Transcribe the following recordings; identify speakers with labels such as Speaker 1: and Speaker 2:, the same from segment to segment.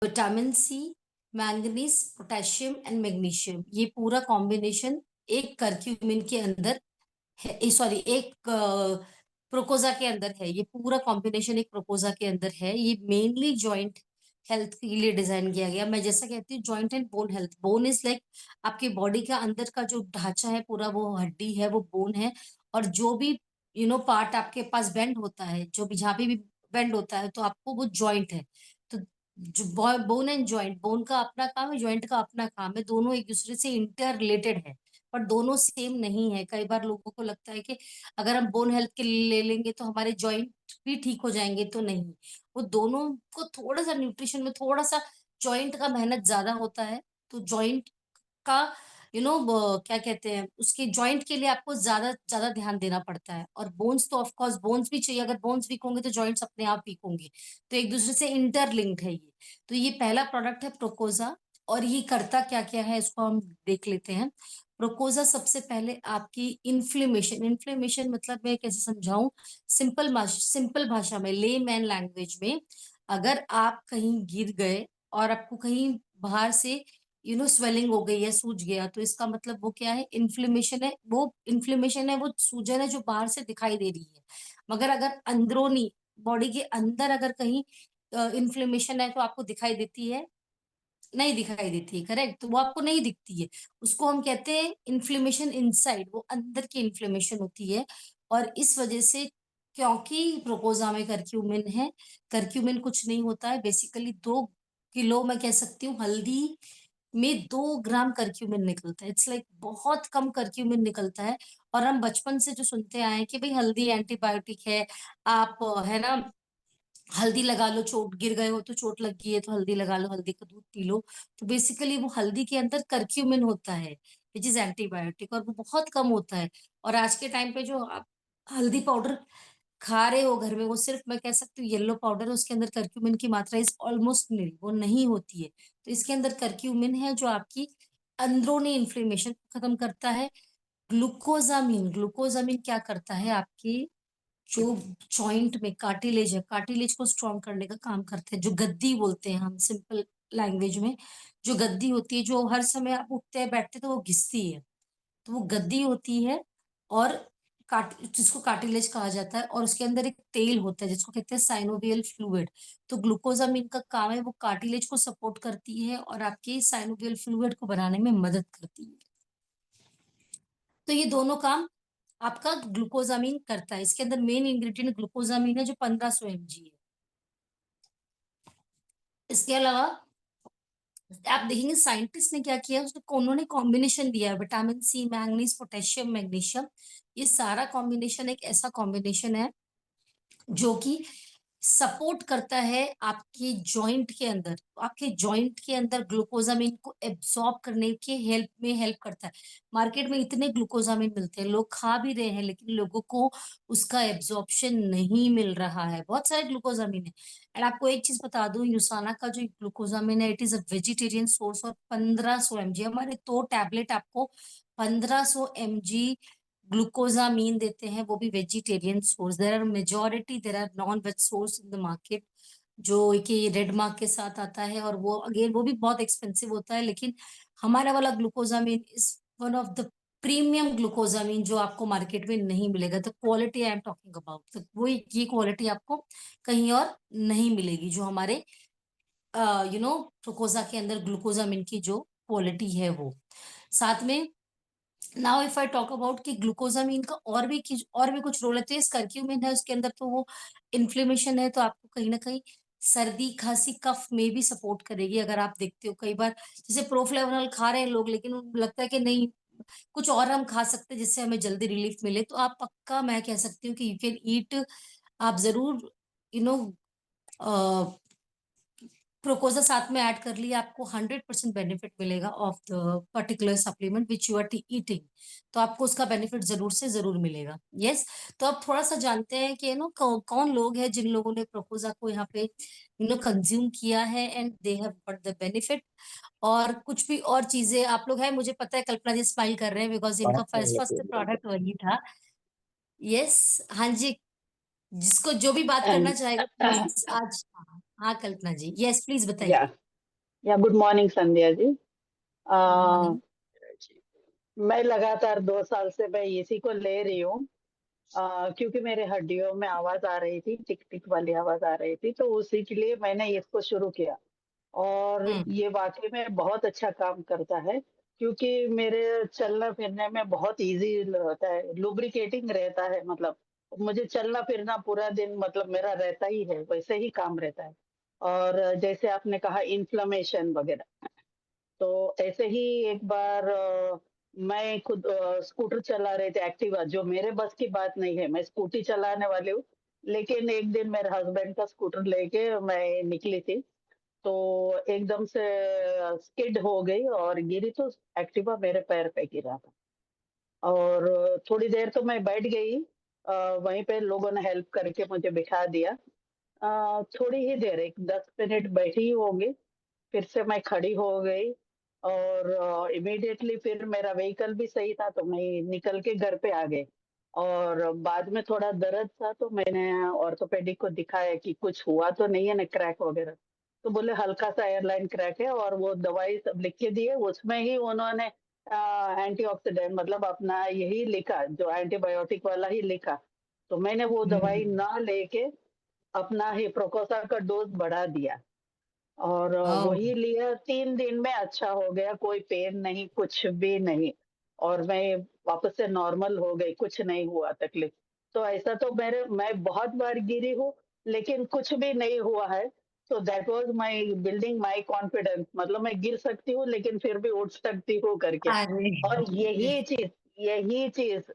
Speaker 1: Vitamin C, manganese, potassium and magnesium, ये पूरा combination एक करक्यूमिन के अंदर है, सॉरी एक प्रोकोजा के अंदर है। ये पूरा कॉम्बिनेशन एक प्रोकोजा के अंदर है। ये मेनली जॉइंट हेल्थ के लिए डिजाइन किया गया। मैं जैसा कहती हूँ joint and bone health, bone is like आपके बॉडी का अंदर का जो ढांचा है पूरा, वो हड्डी है, वो बोन है। और जो भी पार्ट आपके पास बेंड होता है, जो भी जहाँ पे भी बेंड होता है, तो आपको वो जॉइंट है। तो जो बोन एंड जॉइंट, बोन का अपना काम है, जॉइंट का अपना काम है, दोनों एक दूसरे से इंटर रिलेटेड है, पर दोनों सेम नहीं है। कई बार लोगों को लगता है कि अगर हम बोन हेल्थ के लिए ले लेंगे तो हमारे जॉइंट भी ठीक हो जाएंगे, तो नहीं। वो दोनों को थोड़ा सा न्यूट्रिशन में थोड़ा सा जॉइंट का मेहनत ज्यादा होता है। तो जॉइंट का क्या कहते हैं, उसके जॉइंट के लिए आपको ज्यादा ज्यादा ध्यान देना पड़ता है। और बोन्स तो ऑफ कोर्स बोन्स भी चाहिए, अगर बोन्स वीक होंगे तो जॉइंट्स अपने आप वीक होंगे। तो एक दूसरे से इंटरलिंक्ड है ये। तो ये पहला प्रोडक्ट है प्रोकोजा। और ये करता क्या क्या है इसको हम देख लेते हैं। प्रोकोजा सबसे पहले आपकी इन्फ्लेमेशन, इन्फ्लेमेशन मतलब मैं कैसे समझाऊं, सिंपल भाषा में, ले मैन लैंग्वेज में, अगर आप कहीं गिर गए और आपको कहीं बाहर से स्वेलिंग हो गई है, सूज गया, तो इसका मतलब वो क्या है, इन्फ्लेमेशन है। वो इन्फ्लेमेशन है, वो सूजन है जो बाहर से दिखाई दे रही है। मगर अगर अंदरूनी बॉडी के अंदर अगर कहीं इन्फ्लेमेशन है तो आपको दिखाई देती है, नहीं दिखाई देती है, करेक्ट। तो वो आपको नहीं दिखती है, उसको हम कहते हैं इन्फ्लेमेशन इनसाइड, वो अंदर की इन्फ्लेमेशन होती है। और इस वजह से, क्योंकि प्रोपोजा में करक्यूमिन है, करक्यूमिन कुछ नहीं होता है बेसिकली, 2 किलो मैं कह सकती हूँ हल्दी में 2 ग्राम करक्यूमिन निकलता है। इट्स लाइक बहुत कम करक्यूमिन निकलता है। और हम बचपन से जो सुनते आए हैं कि भाई हल्दी एंटीबायोटिक है, आप है ना, हल्दी लगा लो, चोट गिर गए हो तो चोट लग गई है तो हल्दी लगा लो, हल्दी का दूध पी लो। तो बेसिकली वो हल्दी के अंदर करक्यूमिन होता है, विच इज एंटीबायोटिक, और वो बहुत कम होता है। और आज के टाइम पे जो आप हल्दी पाउडर खा रहे हो घर में, वो सिर्फ मैं कह सकती हूँ येलो पाउडर है, उसके अंदर करक्यूमिन की मात्रा इज ऑलमोस्ट नील, वो नहीं होती है। तो इसके अंदर करक्यूमिन है जो आपकी अंदरूनी इन्फ्लेमेशन को खत्म करता है। ग्लूकोजामिन, ग्लूकोजामिन क्या करता है, आपकी जो जॉइंट में कार्टिलेज है, कार्टिलेज को स्ट्रॉन्ग करने का काम करते हैं। जो गद्दी बोलते हैं हम सिंपल लैंग्वेज में, जो गद्दी होती है, जो हर समय आप उठते हैं बैठते हैं तो वो घिसती है, तो वो गद्दी होती है। और जिसको कार्टिलेज कहा जाता है, और उसके अंदर एक तेल होता है जिसको कहते हैं साइनोवियल फ्लूइड। तो ग्लूकोजामिन का काम है, वो कार्टिलेज को सपोर्ट करती है और आपके साइनोवियल फ्लूइड को बनाने में मदद करती है। तो ये दोनों काम आपका ग्लूकोजामिन करता है। इसके अंदर मेन इंग्रेडिएंट ग्लूकोजामिन है जो 1500 mg है। इसके अलावा आप देखेंगे साइंटिस्ट ने क्या किया, उसको उन्होंने कॉम्बिनेशन दिया है, vitamin C, manganese, potassium, magnesium. ये सारा कॉम्बिनेशन एक ऐसा कॉम्बिनेशन है जो कि सपोर्ट करता है आपके जॉइंट के अंदर, आपके जॉइंट के अंदर ग्लूकोजामिन को एब्सॉर्ब करने के हेल्प करता है। मार्केट में इतने ग्लूकोजामिन मिलते हैं, लोग खा भी रहे हैं, लेकिन लोगों को उसका एब्सॉर्प्शन नहीं मिल रहा है। बहुत सारे ग्लूकोजामिन है। एंड आपको एक चीज बता दूं, यूसाना का जो ग्लूकोजामिन है, it is a vegetarian source. और 1500 mg, हमारे 2 टैबलेट आपको 1500 mg ग्लूकोजामीन देते हैं, वो भी vegetarian source. There are majority, there are non veg source in the market, जो कि रेड मार्क के साथ आता है, और वो अगेन वो भी बहुत एक्सपेंसिव होता है। लेकिन हमारा वाला glucosamine is one of the premium glucosamine, जो आपको मार्केट में नहीं मिलेगा। The quality I am talking about, तो वो ये क्वालिटी आपको कहीं और नहीं मिलेगी, जो हमारे ग्लूकोजा के अंदर ग्लूकोजामिन की जो क्वालिटी है वो। साथ में, now if I talk about कि ग्लूकोजामिन का और भी कुछ रोल है, तो इस करक्यूमिन है उसके अंदर, तो वो इन्फ्लेमेशन है तो आपको कहीं ना कहीं सर्दी खांसी कफ में भी सपोर्ट करेगी। अगर आप देखते हो कई बार, जैसे प्रोफ्लेवनल खा रहे हैं लोग, लेकिन उनको लगता है कि नहीं कुछ और हम खा सकते हैं जिससे हमें जल्दी रिलीफ मिले, तो आप पक्का मैं कह सकती हूँ कि यू कैन ईट, आप जरूर यू नो प्रोकोजा साथ में ऐड कर लिया, आपको 100% बेनिफिट मिलेगा of the particular supplement which you are eating. तो आपको उसका बेनिफिट जरूर से जरूर मिलेगा। यस। तो अब थोड़ा सा जानते हैं कि कौन लोग हैं जिन लोगों ने प्रोकोजा को यहाँ पे कंज्यूम किया है and they have got the benefit. और कुछ भी और चीजें आप लोग हैं, मुझे पता है कल्पना जी स्माइल कर रहे हैं बिकॉज इनका फर्स्ट फर्स्ट प्रोडक्ट वही था। यस। हाँ जी, जिसको जो भी बात करना
Speaker 2: And
Speaker 1: चाहेगा प्लीज आज। हाँ हाँ, कल्पना जी, यस प्लीज
Speaker 2: yeah,
Speaker 1: बताइए।
Speaker 2: या good morning Sandhya ji.
Speaker 1: Good
Speaker 2: आ,
Speaker 1: मॉर्निंग।
Speaker 2: मैं लगातार 2 साल से मैं इसी को ले रही हूँ। क्योंकि मेरे हड्डियों में आवाज आ रही थी, टिक टिक वाली आवाज आ रही थी, तो उसी के लिए मैंने इसको शुरू किया। और
Speaker 1: हम्म।
Speaker 2: ये वाकई में बहुत अच्छा काम करता है, क्योंकि मेरे चलना फिरने में बहुत इजी होता है, लुब्रिकेटिंग रहता है। मतलब मुझे चलना फिरना पूरा दिन मतलब मेरा रहता ही है, वैसे ही काम रहता है। और जैसे आपने कहा इन्फ्लेमेशन वगैरह, तो ऐसे ही एक बार मैं खुद स्कूटर चला रहे थे, एक्टिवा, जो मेरे बस की बात नहीं है, मैं स्कूटी चलाने वाली हूँ। लेकिन एक दिन मेरे हस्बैंड का स्कूटर लेके मैं निकली थी, तो एकदम से स्किड हो गई और गिरी, तो एक्टिवा मेरे पैर पे गिरा था। और थोड़ी देर तो मैं बैठ गई। वहीं पे लोगों ने हेल्प करके मुझे बिठा दिया। थोड़ी ही देर, एक 10 मिनट बैठी ही होंगी, फिर से मैं खड़ी हो गई। और इमीडिएटली फिर मेरा व्हीकल भी सही था, तो मैं निकल के घर पे आ गई। और बाद में थोड़ा दर्द था, तो मैंने ऑर्थोपेडिक को दिखाया कि कुछ हुआ तो नहीं है ना, क्रैक वगैरह। तो बोले हल्का सा एयरलाइन क्रैक है, और वो दवाई सब लिख के दिए, उसमें ही उन्होंने एंटीऑक्सीडेंट मतलब अपना यही लिखा, जो एंटीबायोटिक वाला ही लिखा। तो मैंने वो दवाई
Speaker 1: हम्म।
Speaker 2: ना लेके अपना ही प्रोकोसा का डोज बढ़ा दिया। और
Speaker 1: ओह।
Speaker 2: वही लिया, 3 दिन में अच्छा हो गया, कोई पेन नहीं, कुछ भी नहीं। और मैं वापस से नॉर्मल हो गई, कुछ नहीं हुआ तकलीफ। तो ऐसा तो मैं बहुत बार गिरी हूँ, लेकिन कुछ भी नहीं हुआ है। तो that was my building my confidence, मतलब मैं गिर सकती हूँ लेकिन फिर भी उठ सकती हूँ करके।
Speaker 1: अरे।
Speaker 2: और यही चीज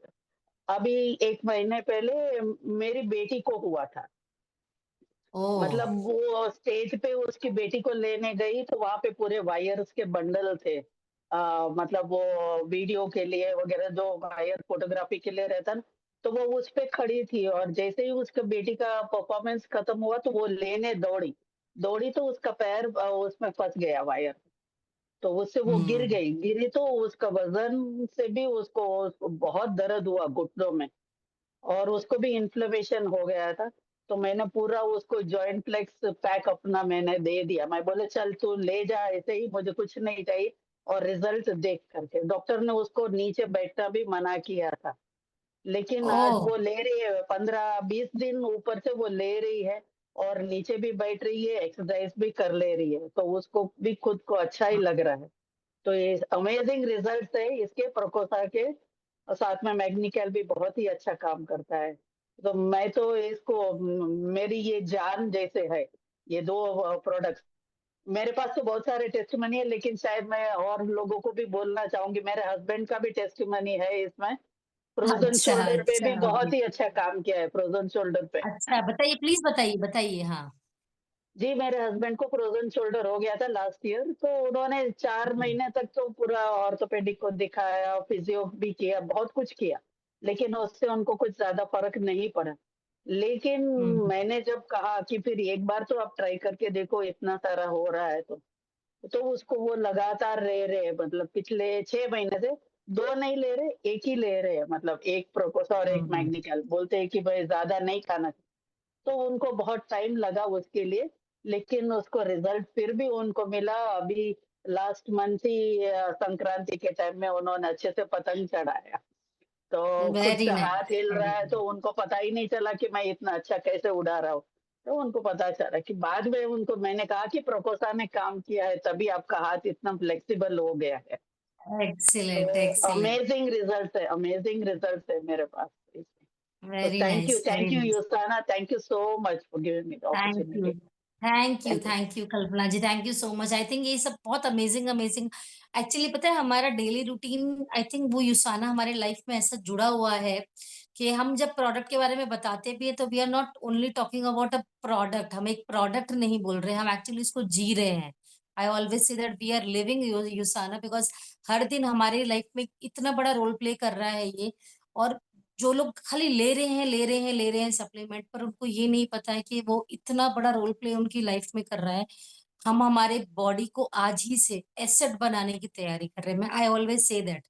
Speaker 2: अभी 1 महीने पहले मेरी बेटी को हुआ था।
Speaker 1: ओह।
Speaker 2: मतलब वो स्टेज पे उसकी बेटी को लेने गई, तो वहां पे पूरे वायर्स के बंडल थे। मतलब वो वीडियो के लिए वगैरह जो वायर फोटोग्राफी के लिए रहता ना, तो वो उस पे खड़ी थी, और जैसे ही उसका बेटी का परफॉर्मेंस खत्म हुआ, तो वो लेने दौड़ी। दौड़ी तो उसका पैर उसमें फंस गया वायर। तो उससे वो गिर
Speaker 1: हम्म।
Speaker 2: गई, गिरी तो उसका वजन से भी उसको बहुत दर्द हुआ घुटनों में। और उसको भी इन्फ्लेमेशन हो गया था। तो मैंने पूरा उसको जॉइंट फ्लेक्स पैक अपना मैंने दे दिया, मैं बोले चल तू ले जा, ऐसे ही मुझे कुछ नहीं चाहिए। और रिजल्ट देख करके डॉक्टर ने उसको नीचे बैठना भी मना किया था। लेकिन आज
Speaker 1: ओह।
Speaker 2: वो ले रही है, 15-20 दिन ऊपर से वो ले रही है। और नीचे भी बैठ रही है, एक्सरसाइज भी कर ले रही है, तो उसको भी खुद को अच्छा ही लग रहा है। तो ये अमेजिंग रिजल्ट है इसके प्रोकोसा के। और साथ में मैग्नीकेल भी बहुत ही अच्छा काम करता है। तो मैं तो इसको मेरी ये जान जैसे है, ये दो प्रोडक्ट्स। मेरे पास तो बहुत सारे टेस्टिमनी है, लेकिन शायद मैं और लोगों को भी बोलना चाहूंगी, मेरे हस्बैंड का भी टेस्टिमनी है इसमें। फ्रोजन
Speaker 1: अच्छा
Speaker 2: शोल्डर पे
Speaker 1: अच्छा।
Speaker 2: भी बहुत ही अच्छा काम किया है, फ्रोजन शोल्डर पे।
Speaker 1: अच्छा बताइए, प्लीज बताइए बताइए, हाँ।
Speaker 2: जी, मेरे हस्बैंड को फ्रोजन शोल्डर हो गया था लास्ट ईयर, तो उन्होंने 4 महीने तक तो पूरा ऑर्थोपेडिक को दिखाया, फिजियो भी किया, बहुत कुछ किया। लेकिन उससे उनको कुछ ज्यादा फर्क नहीं पड़ा। लेकिन
Speaker 1: हम्म।
Speaker 2: मैंने जब कहा कि फिर एक बार तो आप ट्राई करके देखो, इतना सारा हो रहा है तो उसको वो लगातार ले रहे हैं, मतलब पिछले 6 महीने से दो नहीं ले रहे, एक ही ले रहे हैं, मतलब एक प्रोकोसा और एक
Speaker 1: हम्म।
Speaker 2: मैग्नीकेल, बोलते हैं कि भाई ज्यादा नहीं खाना। तो उनको बहुत टाइम लगा उसके लिए, लेकिन उसको रिजल्ट फिर भी उनको मिला। अभी लास्ट मंथ ही संक्रांति के टाइम में उन्होंने अच्छे से पतंग चढ़ाया, तो खुद
Speaker 1: वेरी
Speaker 2: से हाथ
Speaker 1: नाइस,
Speaker 2: हिल
Speaker 1: वेरी
Speaker 2: रहा है,
Speaker 1: नाइस।
Speaker 2: तो उनको पता ही नहीं चला कि मैं इतना अच्छा कैसे उड़ा रहा हूँ। तो उनको पता चला कि बाद में उनको मैंने कहा कि प्रोकोसा ने काम किया है, तभी आपका हाथ इतना फ्लेक्सिबल हो गया है। तो
Speaker 1: एक्सीलेंट एक्सीलेंट।
Speaker 2: अमेजिंग रिजल्ट है मेरे पास इसमें। So
Speaker 1: very nice, very
Speaker 2: thank you,
Speaker 1: nice.
Speaker 2: Yusana. Thank you so much for giving me the
Speaker 1: thank you.
Speaker 2: opportunity. Thank you.
Speaker 1: Thank you Kalpana ji, thank you so much. I think ये सब बहुत amazing amazing. Actually पता है हमारा daily routine, I think वो युसाना हमारे life में ऐसा जुड़ा हुआ है कि हम जब प्रोडक्ट के बारे में बताते भी है तो we are not only talking about a product. हम एक प्रोडक्ट नहीं बोल रहे हैं, हम एक्चुअली इसको जी रहे हैं। I always say that we are living Usana, because हर दिन हमारी लाइफ में इतना बड़ा रोल प्ले कर रहा है ये। और जो लोग खाली ले रहे हैं ले रहे हैं ले रहे हैं सप्लीमेंट, पर उनको ये नहीं पता है कि वो इतना बड़ा रोल प्ले उनकी लाइफ में कर रहा है। हम हमारे बॉडी को आज ही से एसेट बनाने की तैयारी कर रहे हैं। मैं आई ऑलवेज से दैट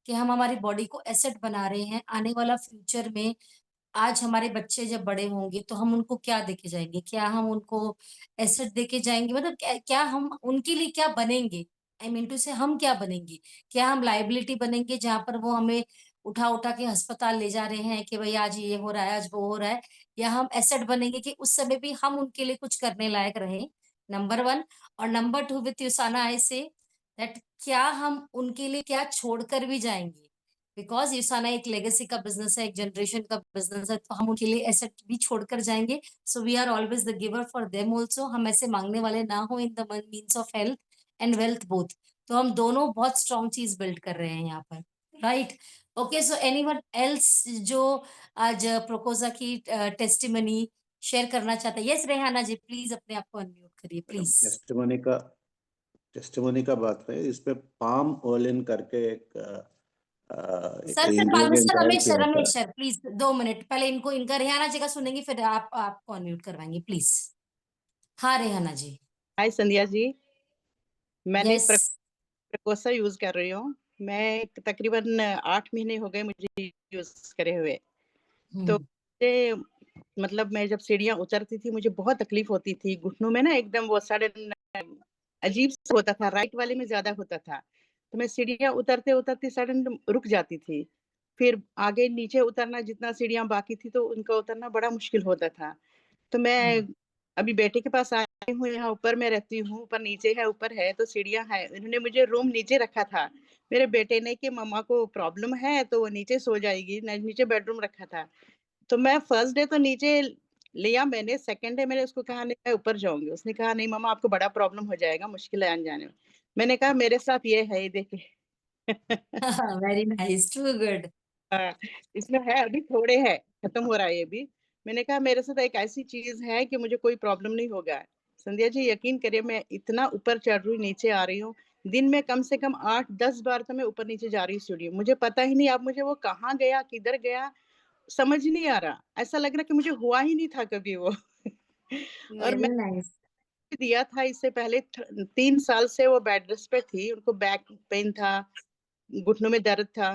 Speaker 1: कि हम हमारी बॉडी को एसेट बना रहे हैं, आने वाला फ्यूचर में आज हमारे बच्चे जब बड़े होंगे तो हम उनको क्या देके जाएँगे? क्या हम उनको एसेट देके जाएँगे? मतलब क्या हम उनके लिए क्या बनेंगे? आई मीन टू से हम क्या बनेंगे? क्या हम लायबिलिटी बनेंगे जहाँ पर वो हमें उठा-उठा के अस्पताल ले जा रहे हैं कि भई आज ये हो रहा है, आज वो हो रहा है, या हम एसेट बनेंगे कि उस समय भी हम उनके लिए कुछ करने लायक रहें, नंबर 1। और number 2 with युसाना I say that क्या हम उनके लिए क्या छोड़कर भी जाएँगे? बिकॉज़ युसाना एक लेगेसी का बिज़नेस है, एक जनरेशन का बिज़नेस है, तो हम उनके लिए एसेट भी छोड़कर जाएँगे। So we are always the giver for them also. हम ऐसे माँगने वाले ना हों in the means of health and wealth both. तो हम दोनों बहुत स्ट्रॉन्ग चीज़ बिल्ड कर रहे हैं यहाँ पर, right? Okay, so anyone else जो आज प्रोपोज़ा की टेस्टिमनी शेयर करना चाहता है? यस, रेहाना जी, प्लीज़ अपने आप को अनम्यूट करिए,
Speaker 3: मैडम,
Speaker 1: प्लीज़।
Speaker 3: टेस्टिमोनी का बात है। इसपे पाम ऑयल करके एक
Speaker 1: सर, फिर
Speaker 3: इंग्रेडिएंट
Speaker 1: मिस्टर
Speaker 3: ऐड
Speaker 1: रमेश
Speaker 3: किया होता
Speaker 1: रमेश
Speaker 3: है।
Speaker 1: सर प्लीज़ 2 मिनट पहले इनको इनका रेहाना जी का सुनेंगे, फिर आप आपको अनम्यूट करवाएँगे प्लीज़। हाँ, रेहाना जी।
Speaker 2: हाय संध्या जी, मैंने
Speaker 1: यस।
Speaker 2: प्रेकोसा यूज़ कर रही हूँ। मैं तकरीबन 8 महीने हो गए मुझे यूज़ करे हुए। तो
Speaker 1: हुँ,
Speaker 2: मुझे मतलब मैं जब सीढ़ियाँ उतरती थी, मुझे बहुत तकलीफ़ होती थी। घुटनों में ना एकदम वो सडन अजीब-सा होता था, राइट वाले में ज़्यादा होता था। तो मैं सीढ़ियाँ उतरते-उतरते सडन रुक जाती थी। फिर आगे नीचे उतरना जितना सीढ़ियाँ बाकी थी, तो उनका उतरना बड़ा मुश्किल होता था। तो
Speaker 1: हुँ,
Speaker 2: मैं अभी बेटे के पास आई हूँ, यहाँ ऊपर मैं रहती हूँ, ऊपर नीचे है, ऊपर है, तो सीढ़ियाँ हैं। इन्होंने मुझे रूम नीचे रखा था। मेरे बेटे ने कि मम्मा को प्रॉब्लम है, तो वो नीचे सो जाएगी, न नीचे बेडरूम रखा था। तो मैं फर्स्ट डे तो नीचे लिया मैंने, सेकंड डे मैंने उसको कहा नहीं मैं ऊपर जाऊँगी। उसने कहा नहीं मम्मा आपको बड़ा प्रॉब्लम हो जाएगा, मुश्किल है आने-जाने में। मैंने कहा मेरे साथ ये है, ये देखिए।
Speaker 1: Very nice, too good.
Speaker 2: हाँ, इसमें है अभी थोड़े हैं, खत्म हो रहा है ये भी। मैंने कहा मेरे साथ एक ऐसी चीज़ है कि मुझे कोई प्रॉब्लम नहीं होगा। संध्या जी यकीन करिए मैं इतना ऊपर चढ़ रही हूँ, नीचे आ रही हूँ। दिन में कम से कम 8-10 बार तो मैं ऊपर-नीचे जा रही हूँ सीढ़ियों। मुझे पता ही नहीं अब मुझे वो कहाँ गया, किधर गया, समझ नहीं आ रहा। ऐसा लग रहा है कि मुझे हुआ ही नहीं था कभी वो। और मैं
Speaker 1: वेरी नाइस।
Speaker 2: दिया था इससे पहले 3 साल से वो बेड रेस्ट पे थी, उनको बैक पेन था, घुटनों में दर्द था।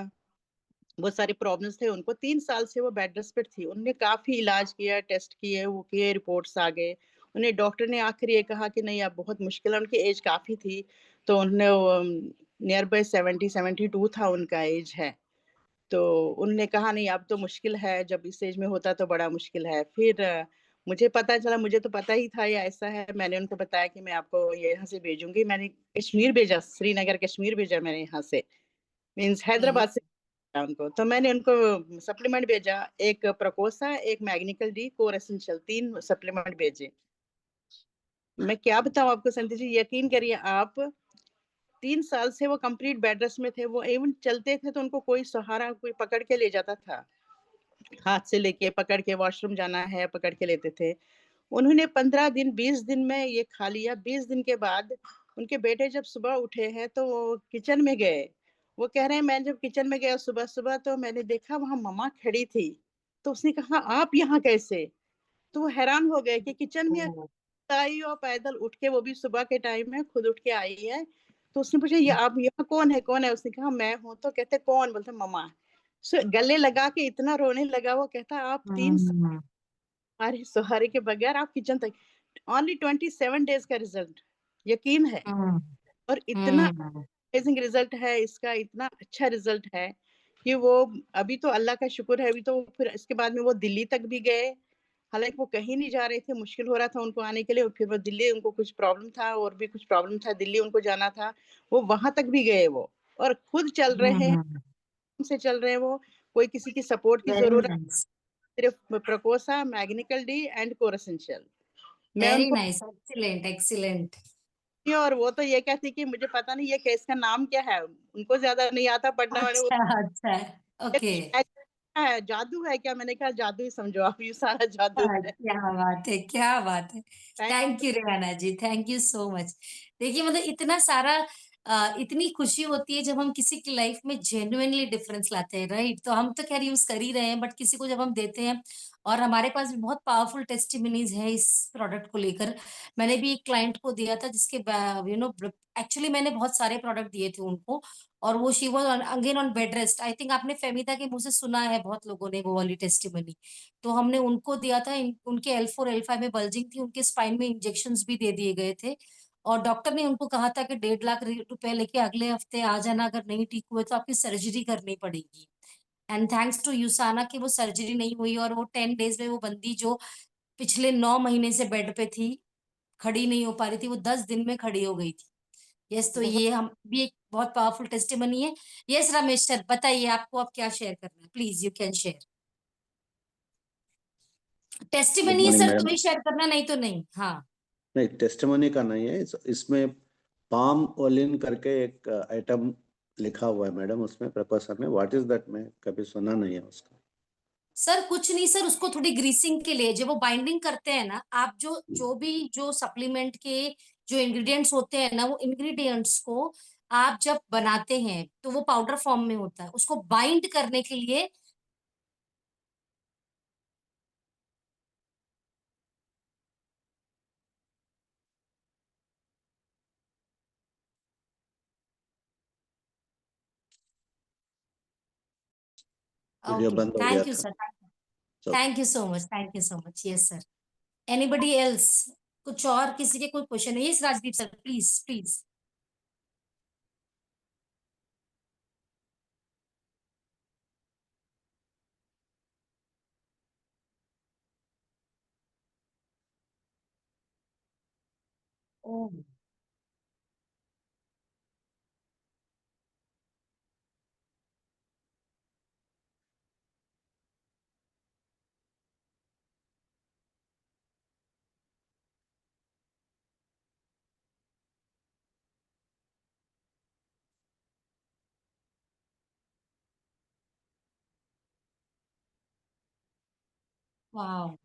Speaker 2: बहुत सारे प्रॉब्लम्स थे उनको, 3 साल से वो बेड रेस्ट पे थी। उन्होंने काफ़ी इलाज किया, टेस्ट किए, वो किए, रिपोर्ट्स आ गए। उन्हें डॉक्टर ने आखिर ये कहा कि नहीं अब बहुत मुश्किल है, उनकी एज काफ़ी थी, तो उन्होंने वो नियर बाय 70-72 था उनका एज है। तो उन्होंने कहा नहीं अब तो मुश्किल है, जब इस एज में होता है तो बड़ा मुश्किल है। फिर मुझे पता चला, मुझे तो पता ही था ये ऐसा है, मैंने उनको बताया कि मैं आपको ये यहाँ से भेजूँगी। मैंने कश्मीर भेजा, श्रीनगर कश्मीर भेजा मैंने यहाँ से, मीन्स
Speaker 1: हुँ,
Speaker 2: हैदराबाद से उनको, तो मैंने उनको सप्लीमेंट भेजा, एक प्रोकोसा, एक मैग्नीकल डी, कोर एसेंशियल 3 सप्लीमेंट भेजे। मैं क्या बताऊँ आपको संध्या जी, यकीन करिए आप 3 साल से वो कंप्लीट बेड रेस्ट में थे, वो इवन चलते थे तो उनको कोई सहारा कोई पकड़ के ले जाता था। हाथ से लेके पकड़ के वॉशरूम जाना है, पकड़ के लेते थे। उन्होंने 15 दिन, 20 दिन में ये खा लिया, 20 दिन के बाद उनके बेटे जब सुबह उठे हैं तो वो किचन में गए। वो कह रहे हैं मैं जब किचन में गया सुबह-सुबह तो मैंने देखा वहाँ मम्मा खड़ी थी। तो उसने कहा आप यहाँ कैसे? तो वो हैरान हो गए कि किचन में
Speaker 1: ओह!
Speaker 2: आई और पैदल उठ के वो भी सुबह के टाइम में खुद उठ के आई है। तो उसने पूछा ये आप यहाँ कौन है, कौन है? उसने कहा मैं हूँ। तो कहते कौन? बोलते मम्मा। गले लगा के इतना रोने लगा वो कहता आप 3
Speaker 1: हुँ,
Speaker 2: सहारे सहारे के बगैर आप किचन तक ओनली 27 डेज़ का रिज़ल्ट, यकीन है।
Speaker 1: हुँ,
Speaker 2: और इतना
Speaker 1: हुँ,
Speaker 2: अमेज़िंग रिज़ल्ट है इसका, इतना अच्छा रिज़ल्ट है कि वो अभी तो अल्लाह का शुक्र है, अभी तो फिर इसके बाद में वो दिल्ली तक भी गए। हालाँकि वो कहीं नहीं जा रहे थे, मुश्किल हो रहा था उनको आने के लिए, फिर वो दिल्ली उनको कुछ प्रॉब्लम था और भी कुछ प्रॉब्लम था, दिल्ली उनको जाना था। वो वहाँ तक भी गए वो और खुद चल रहे हैं,
Speaker 1: हुँ,
Speaker 2: से चल रहे हैं वो, कोई किसी की सपोर्ट की
Speaker 1: वेरी
Speaker 2: ज़रूरत
Speaker 1: नाइस,
Speaker 2: सिर्फ़ प्रोकोसा, मैग्नीकल डी एंड कोरेसेंशियल। मैं
Speaker 1: वेरी
Speaker 2: उनको
Speaker 1: नाइस, एक्सीलेंट, एक्सीलेंट।
Speaker 2: और वो तो ये कहती कि मुझे पता नहीं ये केस का नाम क्या है? उनको ज़्यादा नहीं आता पढ़ना वाले वो
Speaker 1: अच्छा, अच्छा,
Speaker 2: ये
Speaker 1: ओके।
Speaker 2: शायद है, जादू है क्या? मैंने कहा जादू ही समझो आप, ये सारा जादू
Speaker 1: हाँ,
Speaker 2: है।
Speaker 1: क्या बात है, क्या बात है।
Speaker 2: Thank
Speaker 1: thank you Rehana ji, thank you so much. देखिए मतलब इतना सारा इतनी खुशी होती है जब हम किसी की लाइफ में जेन्युइनली डिफरेंस लाते हैं, राइट? तो हम तो खैर यूज कर ही रहे हैं, बट किसी को जब हम देते हैं, और हमारे पास भी बहुत पावरफुल टेस्टिमनीज है इस प्रोडक्ट को लेकर। मैंने भी एक क्लाइंट को दिया था जिसके एक्चुअली मैंने बहुत सारे प्रोडक्ट दिए थे उनको, और वो she was again on bed rest. I think आपने फेमिता के मुंह से सुना है, बहुत लोगों ने वो वाली टेस्टिमनी। तो हमने उनको दिया था, उनके L4 L5 में बल्जिंग थी, उनके स्पाइन में इंजेक्शंस भी दे दिए गए थे, और डॉक्टर ने उनको कहा था कि 1.5 लाख रुपए लेके अगले हफ्ते आ जाना, अगर नहीं ठीक हुए तो आपकी सर्जरी करनी पड़ेगी। एंड थैंक्स टू यूसाना कि वो सर्जरी नहीं हुई, और वो 10 डेज में वो बंदी जो पिछले 9 महीने से बेड पे थी, खड़ी नहीं हो पा रही थी, वो 10 दिन में खड़ी हो गई थी। यस, तो
Speaker 2: बहुत
Speaker 1: ये हम भी एक बहुत पावरफुल टेस्टिमनी है। यस रमेश सर, बताइए आपको अब क्या शेयर करना है, please you can share.
Speaker 3: Good
Speaker 1: testimony है
Speaker 3: मॉर्निंग
Speaker 1: सर,
Speaker 3: मैडम।
Speaker 1: तो ही शेयर करना, नहीं तो नहीं। हाँ।
Speaker 3: नहीं, टेस्टिमोनी का नहीं है, इसमें पाम ओलिन करके एक आइटम लिखा हुआ है मैडम, उसमें प्रपोजल में। What is that? मैं कभी सुना नहीं है उसका।
Speaker 1: सर कुछ नहीं सर, उसको थोड़ी ग्रीसिंग के लिए जब वो बाइंडिंग करते हैं ना, आप जो जो भी जो सप्लीमेंट के जो इंग्रेडिएंट्स होते हैं ना, वो इंग्रेडिएंट्स को आप जब बनाते हैं तो वो पाउडर फॉर्म में होता है, उसको बाइंड करने के लिए।
Speaker 3: वीडियो
Speaker 1: ओके,
Speaker 3: बंद हो गया
Speaker 1: थैंक यू
Speaker 3: था।
Speaker 1: Sir,
Speaker 3: So,
Speaker 1: thank you so much, thank you so much. Yes sir, anybody else? कुछ और किसी के कोई क्वेश्चन है? Yes Rajdeep sir, please please. ओह वाह।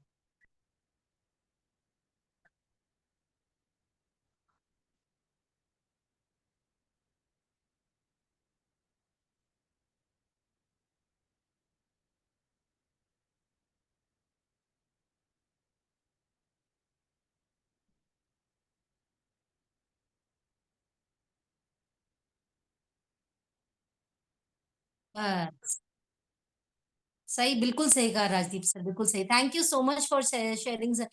Speaker 1: सही, बिल्कुल सही कहा राजदीप सर, बिल्कुल सही। Thank you so much for sharing sir.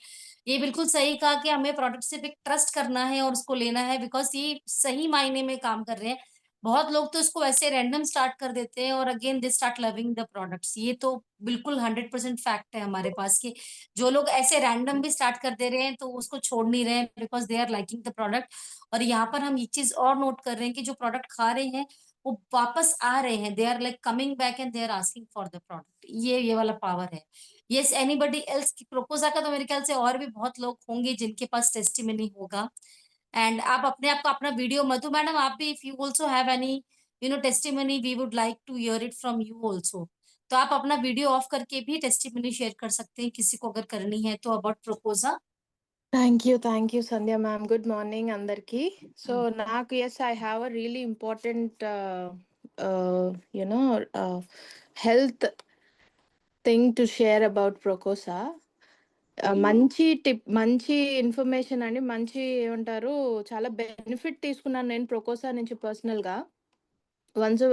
Speaker 1: ये बिल्कुल सही कहा कि हमें प्रोडक्ट से भी ट्रस्ट करना है और उसको लेना है, बिकॉज ये सही मायने में काम कर रहे हैं। बहुत लोग तो इसको ऐसे रैंडम स्टार्ट कर देते हैं और again they start loving the products. ये तो बिल्कुल 100% फैक्ट है हमारे पास कि जो लोग ऐसे रैंडम भी स्टार्ट कर दे रहे हैं तो उसको छोड़ नहीं रहे हैं, because they are liking the product. और यहाँ पर हम ये चीज और नोट कर रहे हैं कि जो प्रोडक्ट खा रहे हैं वो वापस आ रहे हैं, they are like coming back and they are asking for the product. ये वाला पावर है। Yes, anybody else? प्रोपोजा का तो मेरे ख्याल से और भी बहुत लोग होंगे जिनके पास टेस्टिमनी होगा। एंड आप अपने आप का अपना वीडियो, मधु मैडम आप भी, if you also have any testimony, we would like to hear it from you also. तो आप अपना वीडियो ऑफ करके भी टेस्टिमनी शेयर कर सकते हैं, किसी को अगर करनी है तो, अबाउट प्रोपोजा।
Speaker 4: Thank you Sandhya ma'am. Good morning అందరికీ. సో నాకు yes I have a really important you know health thing to share about ప్రొకోసా. మంచి టిప్, మంచి ఇన్ఫర్మేషన్ అండి. మంచి ఏమంటారు, చాలా బెనిఫిట్ తీసుకున్నాను నేను ప్రొకోసా నుంచి పర్సనల్గా. వన్స్